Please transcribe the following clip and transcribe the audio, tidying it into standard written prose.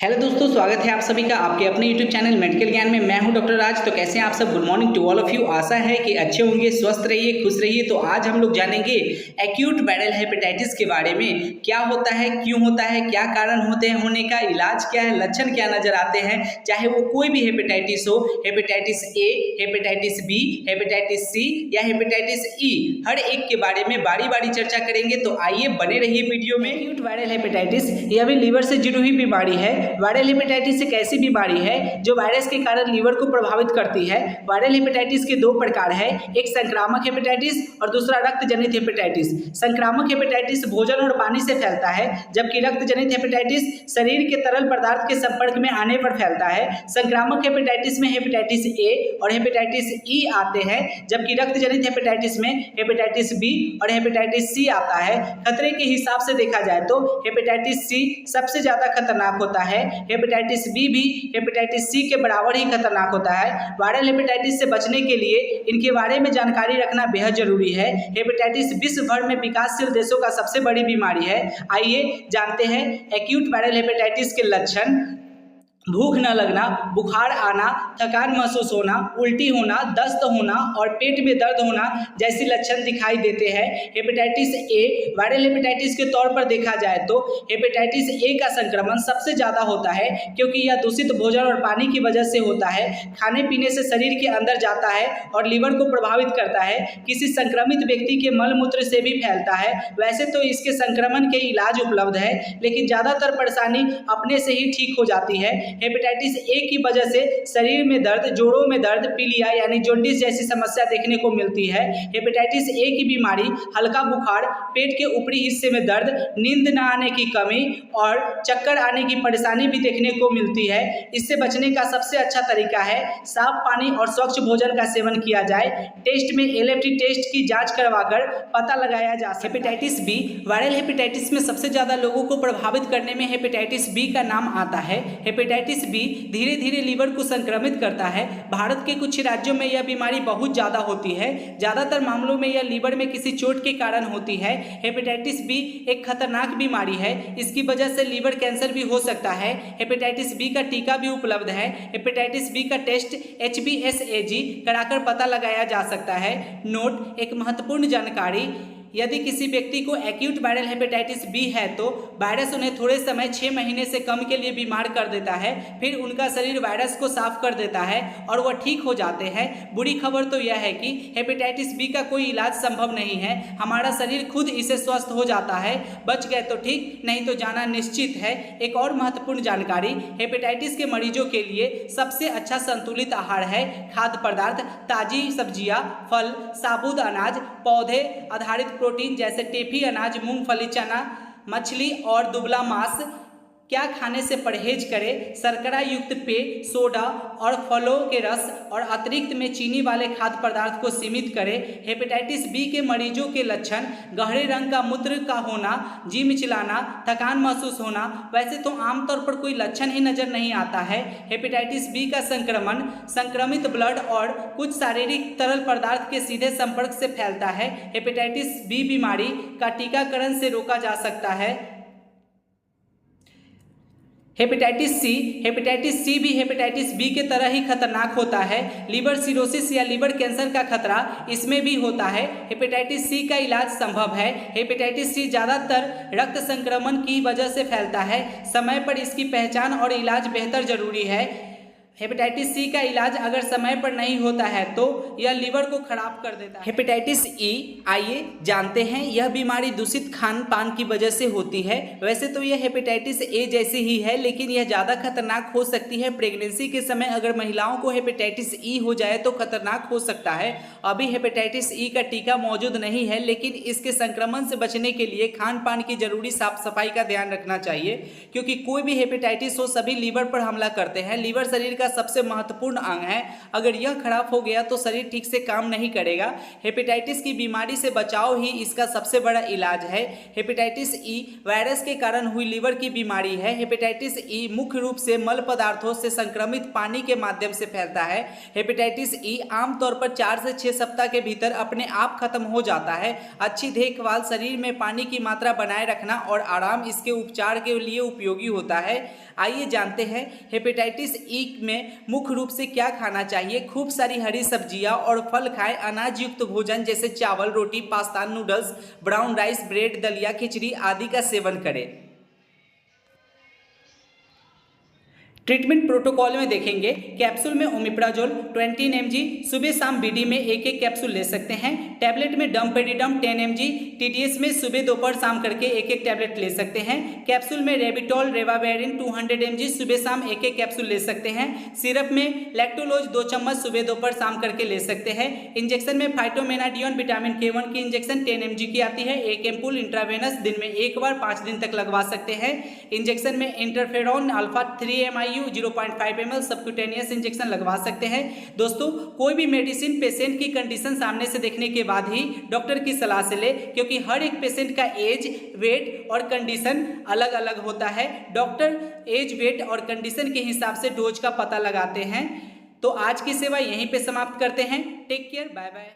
Hello दोस्तों, स्वागत है आप सभी का आपके अपने यूट्यूब चैनल मेडिकल ज्ञान में। मैं हूं डॉक्टर राज। तो कैसे हैं आप सब? Good morning to all of you. आशा है कि अच्छे होंगे, स्वस्थ रहिए, खुश रहिए। तो आज हम लोग जानेंगे एक्यूट वायरल हेपेटाइटिस के बारे में। क्या होता है, क्यों होता है, क्या कारण होते हैं होने का, इलाज क्या है, लक्षण क्या नजर आते हैं, चाहे वो कोई भी हेपेटाइटिस हो, hepatitis A, hepatitis B, hepatitis C या हेपेटाइटिस ई, हर एक के बारे में बारी बारी चर्चा करेंगे। तो आइए बने रहिए वीडियो में। एक्यूट वायरल हेपेटाइटिस यह भी लीवर से जुड़ी हुई बीमारी है। वायरल हेपेटाइटिस एक ऐसी बीमारी है जो वायरस के कारण लीवर को प्रभावित करती है। वायरल हेपेटाइटिस के दो प्रकार है, एक संक्रामक हेपेटाइटिस और दूसरा रक्त जनित हेपेटाइटिस। संक्रामक हेपेटाइटिस भोजन और पानी से फैलता है, जबकि रक्त जनित हेपेटाइटिस शरीर के तरल पदार्थ के संपर्क में आने पर फैलता है। संक्रामक हेपेटाइटिस में हेपेटाइटिस ए और हेपेटाइटिस ई आते हैं, जबकि रक्त जनित हेपेटाइटिस में हेपेटाइटिस बी और हेपेटाइटिस सी आता है। खतरे के हिसाब से देखा जाए तो हेपेटाइटिस सी सबसे ज्यादा खतरनाक होता है। हेपेटाइटिस बी भी हेपेटाइटिस सी के बराबर ही खतरनाक होता है। वायरल हेपेटाइटिस से बचने के लिए इनके बारे में जानकारी रखना बेहद जरूरी है। हेपेटाइटिस विश्व भर में विकासशील देशों का सबसे बड़ी बीमारी है। आइए जानते हैं एक्यूट वायरल हेपेटाइटिस के लक्षण। भूख न लगना, बुखार आना, थकान महसूस होना, उल्टी होना, दस्त होना और पेट में दर्द होना जैसे लक्षण दिखाई देते हैं। हेपेटाइटिस ए वायरल हेपेटाइटिस के तौर पर देखा जाए तो हेपेटाइटिस ए का संक्रमण सबसे ज़्यादा होता है, क्योंकि यह दूषित भोजन और पानी की वजह से होता है। खाने पीने से शरीर के अंदर जाता है और लीवर को प्रभावित करता है। किसी संक्रमित व्यक्ति के मलमूत्र से भी फैलता है। वैसे तो इसके संक्रमण के इलाज उपलब्ध है, लेकिन ज़्यादातर परेशानी अपने से ही ठीक हो जाती है। हेपेटाइटिस ए की वजह से शरीर में दर्द, जोड़ों में दर्द, पीलिया यानी जॉन्डिस जैसी समस्या देखने को मिलती है। हेपेटाइटिस ए की बीमारी हल्का बुखार, पेट के ऊपरी हिस्से में दर्द, नींद न आने की कमी और चक्कर आने की परेशानी भी देखने को मिलती है। इससे बचने का सबसे अच्छा तरीका है साफ पानी और स्वच्छ भोजन का सेवन किया जाए। टेस्ट में एलएफटी टेस्ट की जांच करवाकर पता लगाया जा सकता है। हेपेटाइटिस बी वायरल हेपेटाइटिस में सबसे ज्यादा लोगों को प्रभावित करने में हेपेटाइटिस बी का नाम आता है। हेपेटाइटिस बी धीरे धीरे लीवर को संक्रमित करता है। भारत के कुछ राज्यों में यह बीमारी बहुत ज्यादा होती है। ज्यादातर मामलों में यह लीवर में किसी चोट के कारण होती है। हेपेटाइटिस बी एक खतरनाक बीमारी है। इसकी वजह से लीवर कैंसर भी हो सकता है। हेपेटाइटिस बी का टीका भी उपलब्ध है। हेपेटाइटिस बी का टेस्ट HBsAg कराकर पता लगाया जा सकता है। नोट: एक महत्वपूर्ण जानकारी, यदि किसी व्यक्ति को एक्यूट वायरल हेपेटाइटिस बी है तो वायरस उन्हें थोड़े समय 6 महीने से कम के लिए बीमार कर देता है। फिर उनका शरीर वायरस को साफ कर देता है और वह ठीक हो जाते हैं। बुरी खबर तो यह है कि हेपेटाइटिस बी का कोई इलाज संभव नहीं है। हमारा शरीर खुद इसे स्वस्थ हो जाता है। बच गए तो ठीक, नहीं तो जाना निश्चित है। एक और महत्वपूर्ण जानकारी, हेपेटाइटिस के मरीजों के लिए सबसे अच्छा संतुलित आहार है खाद्य पदार्थ, ताजी सब्जियां, फल, साबुत अनाज, पौधे आधारित प्रोटीन जैसे टेफी अनाज, मूंगफली, चना, मछली और दुबला मांस। क्या खाने से परहेज करें? शर्करा युक्त पेय, सोडा और फलों के रस और अतिरिक्त में चीनी वाले खाद्य पदार्थ को सीमित करें। हेपेटाइटिस बी के मरीजों के लक्षण: गहरे रंग का मूत्र का होना, जी मिचलाना, थकान महसूस होना। वैसे तो आमतौर पर कोई लक्षण ही नजर नहीं आता है। हेपेटाइटिस बी का संक्रमण संक्रमित ब्लड और कुछ शारीरिक तरल पदार्थ के सीधे संपर्क से फैलता है। हेपेटाइटिस बी बीमारी का टीकाकरण से रोका जा सकता है। हेपेटाइटिस सी भी हेपेटाइटिस बी के तरह ही खतरनाक होता है। लीवर सिरोसिस या लीवर कैंसर का खतरा इसमें भी होता है। हेपेटाइटिस सी का इलाज संभव है। हेपेटाइटिस सी ज़्यादातर रक्त संक्रमण की वजह से फैलता है। समय पर इसकी पहचान और इलाज बेहतर जरूरी है। हेपेटाइटिस सी का इलाज अगर समय पर नहीं होता है तो यह लीवर को खराब कर देता है। हेपेटाइटिस ई, आइए जानते हैं। यह बीमारी दूषित खान पान की वजह से होती है। वैसे तो यह हेपेटाइटिस ए जैसी ही है, लेकिन यह ज़्यादा खतरनाक हो सकती है। प्रेगनेंसी के समय अगर महिलाओं को हेपेटाइटिस ई हो जाए तो खतरनाक हो सकता है। अभी हेपेटाइटिस ई का टीका मौजूद नहीं है, लेकिन इसके संक्रमण से बचने के लिए खान पान की जरूरी साफ सफाई का ध्यान रखना चाहिए, क्योंकि कोई भी हेपेटाइटिस हो सभी लीवर पर हमला करते हैं। लीवर शरीर का सबसे महत्वपूर्ण अंग है। अगर यह खराब हो गया तो शरीर ठीक से काम नहीं करेगा। हेपेटाइटिस की बीमारी से बचाव ही इसका सबसे बड़ा इलाज है। हेपेटाइटिस ई वायरस के कारण हुई लीवर की बीमारी है। हेपेटाइटिस ई मुख्य रूप से मल पदार्थों से संक्रमित पानी के माध्यम से फैलता है। हेपेटाइटिस ई आमतौर पर 4 से 6 सप्ताह के भीतर अपने आप खत्म हो जाता है। अच्छी देखभाल, शरीर में पानी की मात्रा बनाए रखना और आराम इसके उपचार के लिए उपयोगी होता है। आइए जानते हैं हेपेटाइटिस ई में मुख्य रूप से क्या खाना चाहिए। खूब सारी हरी सब्जियां और फल खाएं। अनाज युक्त भोजन जैसे चावल, रोटी, pasta, noodles, brown rice, bread, दलिया, खिचड़ी आदि का सेवन करें। ट्रीटमेंट प्रोटोकॉल में देखेंगे, कैप्सूल में ओमिप्राजोल 20 mg सुबह शाम बीडी में एक एक कैप्सूल ले सकते हैं। टैबलेट में डम्पेडिडम 10 mg टीडीएस में सुबह दोपहर शाम करके एक एक टैबलेट ले सकते हैं। कैप्सूल में रेबिटोल रेवावेरिन 200 mg सुबह शाम एक एक कैप्सूल ले सकते हैं। सिरप में लैक्टोलोज 2 चम्मच सुबह दोपहर शाम करके ले सकते हैं। इंजेक्शन में फाइटोमेनाडियन विटामिन K1 की इंजेक्शन 10 mg की आती है। एक एम्पूल इंट्रावेनस दिन में एक बार 5 दिन तक लगवा सकते हैं। इंजेक्शन में interferon alpha 3 MIU 0.5 ml subcutaneous injection लगवा सकते हैं। दोस्तों, कोई भी मेडिसिन पेशेंट की कंडीशन सामने से देखने के बाद ही डॉक्टर की सलाह से ले, क्योंकि हर एक पेशेंट का एज, वेट और कंडीशन अलग अलग होता है। डॉक्टर एज, वेट और कंडीशन के हिसाब से डोज का पता लगाते हैं। तो आज की सेवा यहीं पे समाप्त करते हैं। Take care, bye bye.